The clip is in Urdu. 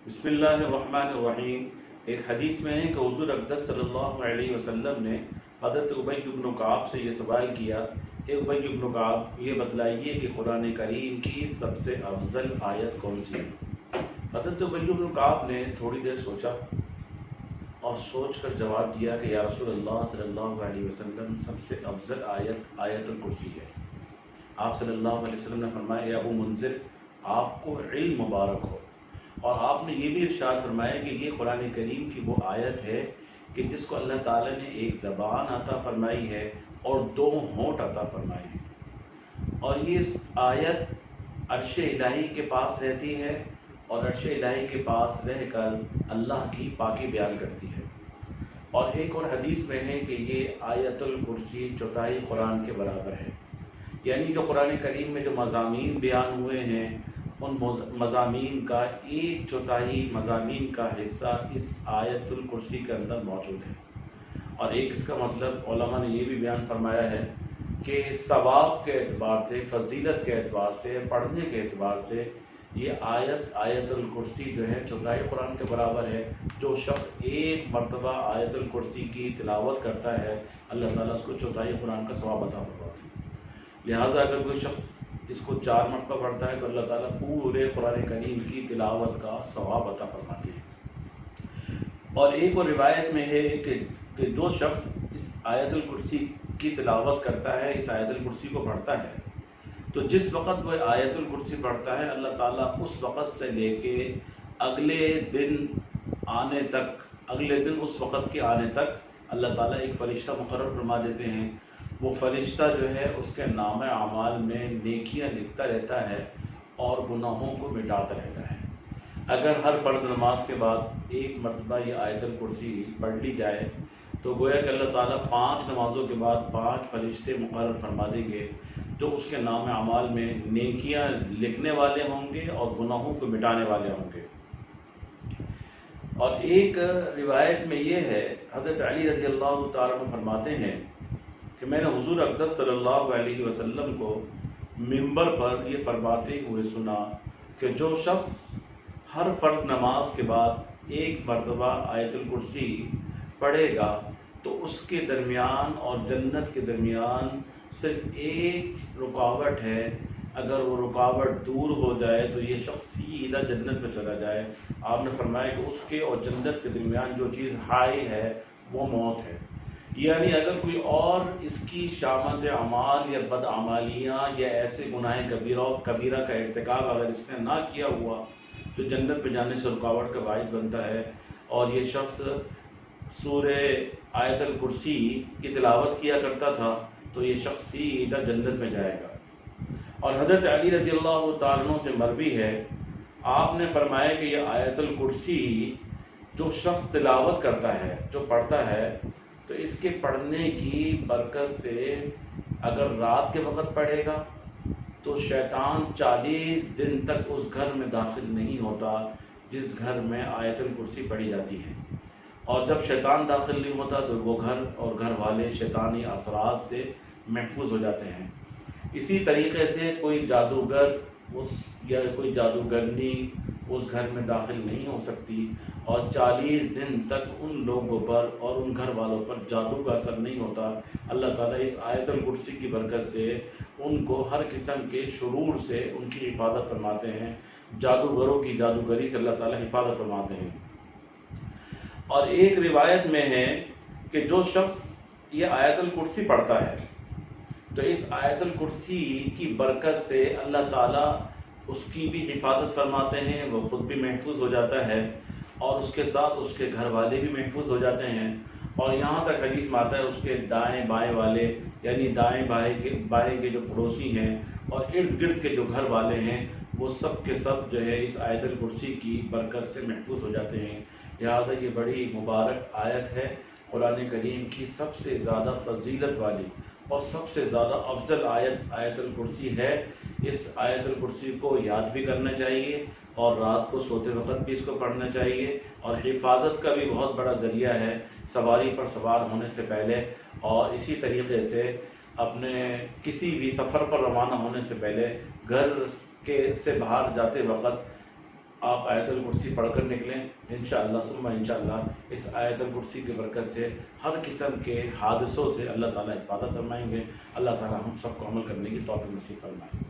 بسم اللہ الرحمن الرحیم۔ ایک حدیث میں ہے کہ حضور اقدس صلی اللہ علیہ وسلم نے حضرت ابی بن کعب سے یہ سوال کیا کہ ابی بن کعب یہ بتلائیے کہ قرآن کریم کی سب سے افضل آیت کون سی ہے؟ حضرت ابی بن کعب نے تھوڑی دیر سوچا اور سوچ کر جواب دیا کہ یا رسول اللہ صلی اللہ علیہ وسلم، سب سے افضل آیت آیت الکرسی ہے۔ آپ صلی اللہ علیہ وسلم نے فرمایا، اے ابو منذر، آپ کو علم مبارک ہو۔ اور آپ نے یہ بھی ارشاد فرمایا کہ یہ قرآن کریم کی وہ آیت ہے کہ جس کو اللہ تعالیٰ نے ایک زبان عطا فرمائی ہے اور دو ہونٹ عطا فرمائے ہیں، اور یہ آیت عرش الہی کے پاس رہتی ہے اور عرش الہی کے پاس رہ کر اللہ کی پاکی بیان کرتی ہے۔ اور ایک اور حدیث میں ہے کہ یہ آیت الکرسی چوتھائی قرآن کے برابر ہے، یعنی جو قرآن کریم میں جو مضامین بیان ہوئے ہیں ان مضامین کا ایک چوتھائی مضامین کا حصہ اس آیت الکرسی کے اندر موجود ہے۔ اور ایک اس کا مطلب علماء نے یہ بھی بیان فرمایا ہے کہ ثواب کے اعتبار سے، فضیلت کے اعتبار سے، پڑھنے کے اعتبار سے یہ آیت الکرسی جو ہے چوتھائی قرآن کے برابر ہے۔ جو شخص ایک مرتبہ آیت الکرسی کی تلاوت کرتا ہے اللہ تعالیٰ اس کو چوتھائی قرآن کا ثواب عطا فرماتا ہے۔ لہٰذا اگر کوئی شخص اس کو 4 مرتبہ پڑھتا ہے تو اللہ تعالیٰ پورے قرآن کریم کی تلاوت کا ثواب عطا فرماتے ہیں۔ اور ایک اور روایت میں ہے کہ جو شخص اس آیت الکرسی کی تلاوت کرتا ہے، اس آیت الکرسی کو پڑھتا ہے، تو جس وقت وہ آیت الکرسی پڑھتا ہے اللہ تعالیٰ اس وقت سے لے کے اگلے دن اس وقت کے آنے تک اللہ تعالیٰ ایک فرشتہ مقرر فرما دیتے ہیں۔ وہ فرشتہ جو ہے اس کے نام اعمال میں نیکیاں لکھتا رہتا ہے اور گناہوں کو مٹاتا رہتا ہے۔ اگر ہر فرض نماز کے بعد ایک مرتبہ یہ آیت الکرسی پڑھ لی جائے تو گویا کہ اللہ تعالیٰ 5 نمازوں کے بعد 5 فرشتے مقرر فرما دیں گے جو اس کے نام اعمال میں نیکیاں لکھنے والے ہوں گے اور گناہوں کو مٹانے والے ہوں گے۔ اور ایک روایت میں یہ ہے، حضرت علی رضی اللہ تعالیٰ عنہ فرماتے ہیں کہ میں نے حضور اقدس صلی اللہ علیہ وسلم کو منبر پر یہ فرماتے ہوئے سنا کہ جو شخص ہر فرض نماز کے بعد ایک مرتبہ آیت الکرسی پڑھے گا تو اس کے درمیان اور جنت کے درمیان صرف ایک رکاوٹ ہے، اگر وہ رکاوٹ دور ہو جائے تو یہ شخص سیدھا جنت میں چلا جائے۔ آپ نے فرمایا کہ اس کے اور جنت کے درمیان جو چیز حائل ہے وہ موت ہے، یعنی اگر کوئی اور اس کی شامت اعمال یا بدعمالیاں یا ایسے گناہ کبیرہ کا ارتکاب اگر اس نے نہ کیا ہوا تو جنت میں جانے سے رکاوٹ کا باعث بنتا ہے، اور یہ شخص سورہ آیت الکرسی کی تلاوت کیا کرتا تھا تو یہ شخص سیدھا جنت میں جائے گا۔ اور حضرت علی رضی اللہ تعالیٰ عنہ سے مروی ہے، آپ نے فرمایا کہ یہ آیت الکرسی جو شخص تلاوت کرتا ہے، جو پڑھتا ہے، تو اس کے پڑھنے کی برکت سے اگر رات کے وقت پڑھے گا تو شیطان 40 دن تک اس گھر میں داخل نہیں ہوتا جس گھر میں آیت الکرسی پڑھی جاتی ہے، اور جب شیطان داخل نہیں ہوتا تو وہ گھر اور گھر والے شیطانی اثرات سے محفوظ ہو جاتے ہیں۔ اسی طریقے سے کوئی جادوگر یا کوئی جادوگرنی اس گھر میں داخل نہیں ہو سکتی، اور 40 دن تک ان لوگوں پر اور ان گھر والوں پر جادو کا اثر نہیں ہوتا۔ اللہ تعالیٰ اس آیت الکرسی کی برکت سے ان کو ہر قسم کے شرور سے ان کی حفاظت فرماتے ہیں، جادوگروں کی جادوگری سے اللہ تعالیٰ حفاظت فرماتے ہیں۔ اور ایک روایت میں ہے کہ جو شخص یہ آیت الکرسی پڑھتا ہے تو اس آیت الکرسی کی برکت سے اللہ تعالیٰ اس کی بھی حفاظت فرماتے ہیں، وہ خود بھی محفوظ ہو جاتا ہے اور اس کے ساتھ اس کے گھر والے بھی محفوظ ہو جاتے ہیں، اور یہاں تک حدیث میں آتا ہے اس کے دائیں بائیں والے، یعنی دائیں بائیں کے جو پڑوسی ہیں اور ارد گرد کے جو گھر والے ہیں وہ سب کے سب جو ہے اس آیت الکرسی کی برکت سے محفوظ ہو جاتے ہیں۔ لہٰذا یہ بڑی مبارک آیت ہے، قرآن کریم کی سب سے زیادہ فضیلت والی اور سب سے زیادہ افضل آیت الکرسی ہے۔ اس آیت الکرسی کو یاد بھی کرنا چاہیے اور رات کو سوتے وقت بھی اس کو پڑھنا چاہیے، اور حفاظت کا بھی بہت بڑا ذریعہ ہے سواری پر سوار ہونے سے پہلے، اور اسی طریقے سے اپنے کسی بھی سفر پر روانہ ہونے سے پہلے گھر سے باہر جاتے وقت آپ آیت الکرسی پڑھ کر نکلیں انشاءاللہ ثم انشاءاللہ اس آیت الکرسی کی برکت سے ہر قسم کے حادثوں سے اللہ تعالیٰ حفاظت فرمائیں گے۔ اللہ تعالیٰ ہم سب کو عمل کرنے کی توفیق نصیب فرمائیں۔